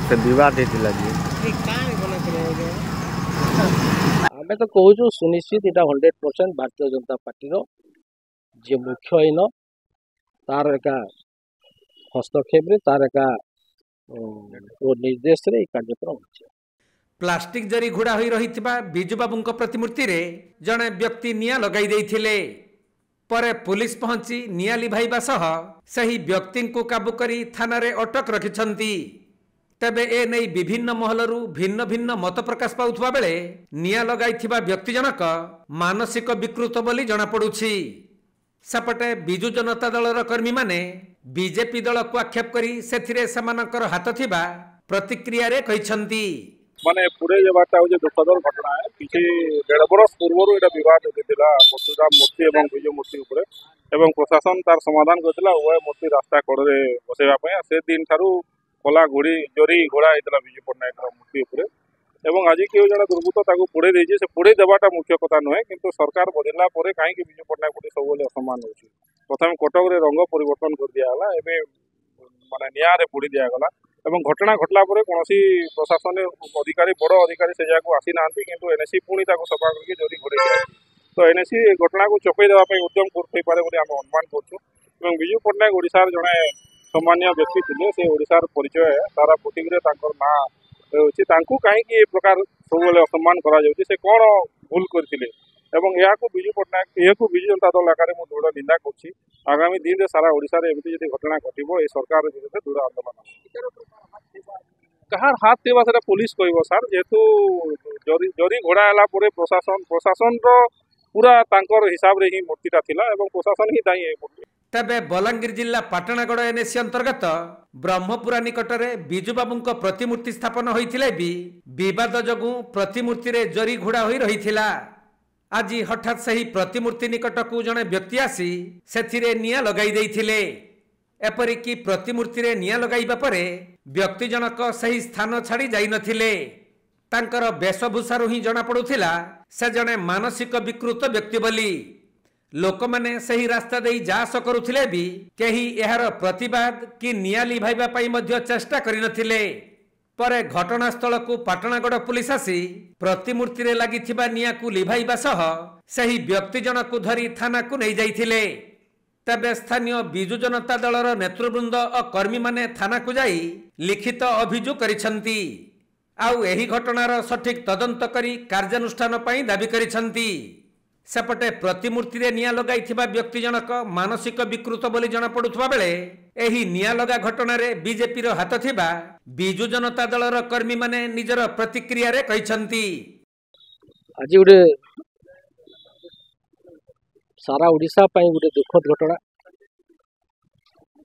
से विवाद होता जी आम तो कहूँ सुनिश्चित यहाँ 100% भारतीय जनता पार्टी जी मुख्य इन तार एका हस्तक्षेप तार एका निर्देश रे कार्यक्रम होछि। प्लास्टिक जरी घोड़ा होई रहिथिबा बिजू बाबूंक प्रतिमूर्ति रे जणे व्यक्ति निया लगाई देइथिले। परे पुलिस पहुंची निया लिभाइबा सह सही व्यक्ति को काबू करी थाना रे अटक रखिछंती। तबे ए नै विभिन्न महलरू भिन्न भिन्न मत प्रकाश पाउथबा बेले निया लगाइथिबा व्यक्ति जनक मानसिक विकृत बोली जणा पडुछि। सेपटे बिजू जनता दलर कर्मी माने बीजेपी दल को आक्षेप करी सेथिरे समानकर हाथ थिबा प्रतिक्रिया रे कहिछंती। माने पूरे जबाटा हो दुखदर घटना है। किसी 1.5 वर्ष पूर्व एटा विवाद होता परशुराम मूर्ति और विजय मूर्ति उपरे एवं प्रशासन तार समाधान करथिला ओए मूर्ति रास्ता कड़े बसैबा पय से दिन थारु कला घोड़ी जरी घोड़ा होता विजू पट्टनायक मूर्ति उपरे एवं आज किए जन दुर्बृत्त ताको पोड़े देइछे से पोड़े देवाटा मुख्य कथा नुहे किंतु सरकार बदलला परे काहे कि विजू पट्टनायक प्रति सब असमान होछि। प्रथम कटक रे रंग परिवर्तन कर दिया हला एबे माने निया रे पोड़ी दिया गला एवं घटना घटला परे कोनोसी प्रशासन अधिकारी बड़ अधिकारी से जाको आसी नांती किंतु एनएससी पुणी ताको सफा करके जरी घोड़े दिया तो एनएससी घटना को चपई देबा पय उद्यम करथै पारे बोली हम अनुमान करछु। एवं विजू पट्टनायक ओडिसार जणे सम्मान्य व्यक्ति थिले से ओडिसार परिचय तारा पुटिक रे तांकर ना होछि तांकु काहे कि ए प्रकार सब असम्मान करा जाउछि से कोन भूल करथिले एवं या को विजू पट्टनायक या को विजू जनता दल आकार मु दृढ़ निंदा करछि। आगामी दिन रे सारा ओडिसा रे एमिति जदि घटना घटिबो ए सरकार विरुद्ध दृढ़ आंदोलन कहार हाथ देवा से पुलिस कहब सार जेहेतु जरी घोड़ा है प्रशासन पूरा तांकर हिसाब रे ही मूर्तिटा थिला एवं प्रशासन ही दायी मूर्ति। तबे बलांगीर जिला पाटणागड़ एनएससी अंतर्गत ब्रह्मपुरा निकटरे बिजू बाबूंक प्रतिमूर्ति स्थापन होइथिले भी विवाद जगु प्रतिमूर्ति रे जरी घोड़ा होई रहिथिला। आज हठात सही प्रतिमूर्ति निकटकू जणे व्यक्ति आसी सेथिरे निया लगाई देइथिले। एपरिकी प्रतिमूर्ति रे निया लगाइबा परे व्यक्ति जनक सही स्थान छाड़ी जाई नथिले। तांकर वेशभूषारु ही जणा पडुथिला से जणे मानसिक विकृत व्यक्ति बोली। लोक माने सही रास्ता देई जास करुथिले भी केही एहार प्रतिवाद कि निया लिभाइबा पई मध्य चेष्टा करि नथिले। परे घटनास्थल को पाटणागड़ पुलिस आसी प्रतिमूर्ति रे लागिथिबा निया को लिभाइबा सह सही व्यक्ति जनक धरी थाना को नै जाइथिले। तबे स्थानीय बिजू जनता दलर नेतृवृंद और कर्मी माने थाना को जाई लिखित अभियोग करिसंती आउ एही घटनार सठिक तदंत करी कार्यानुष्ठान पई दाबी करिसंती। सेपटे प्रतिमूर्ति रे निया लगाइथिबा व्यक्ति जनक मानसिक विकृत बोली जणा पडुथबा बेले एही निया लगा घटना रे बीजेपी रो हाथ थिबा बिजू जनता दलर कर्मी माने निजर प्रतिक्रिया रे कहिसंती। आज उडे सारा ओडिशा पाई गोटे दुखद घटना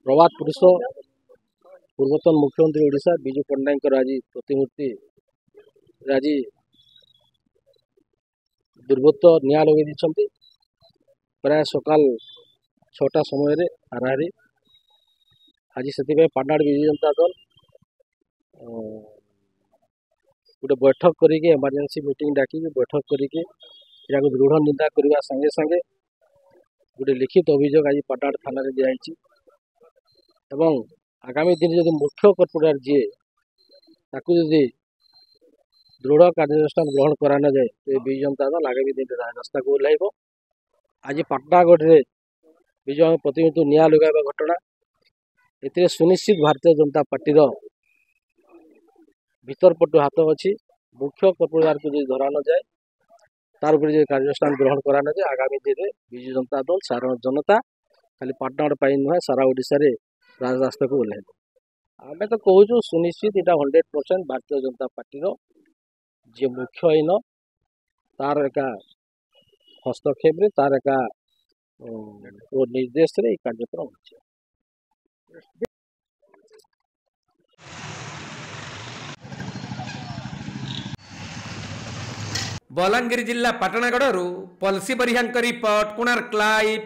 प्रभात पुरुष पूर्वतन मुख्यमंत्री ओडिशा बिजू पट्टनायक आज प्रतिमूर्ति आज दुर्बृत्त निया लगे दी प्राय सकाल 6टा समय हाराहारी आज से पाटना बिजू जनता दल गोटे बैठक करके इमरजेंसी मीटिंग डाकी बैठक करके दृढ़ निंदा करने संगे संगे गोटे लिखित अभियोग आज पाटना थाना दिखाई एवं आगामी दिन जब मुख्य कर्पोरेटर जी ताकू जदि दृढ़ कार्यानुष्ठान ग्रहण करा न जाए तो बिजू जनता दल आगामी दिन रास्ता को ओह्लैब। आज पाटनागढ़ में बिजू प्रतिमूर्ति निया लगाइबा घटना ए सुनिश्चित भारतीय जनता पार्टी भीतर पटु हाथ अच्छी मुख्य कर्पोरेटर को जब धरा न जाए तार उपरे कार्यानुष्ठान ग्रहण करा न जाए आगामी दिन में बिजू जनता दल साधारण जनता खाली पाटनागढ़ पाई नुहे सारा ओडिशा रे राजरास्ता को ओह्लैब। आम तो कहूँ सुनिश्चित यहाँ 100% भारतीय जनता पार्टी जी मुख्य इन तार एका हस्तक्षेप तार एका निर्देश रे कार्यक्रम होछि। बलांगीर जिला पाटणागड़ू पलसी बरिहांक रिपोर्ट कोणार्क लाइव।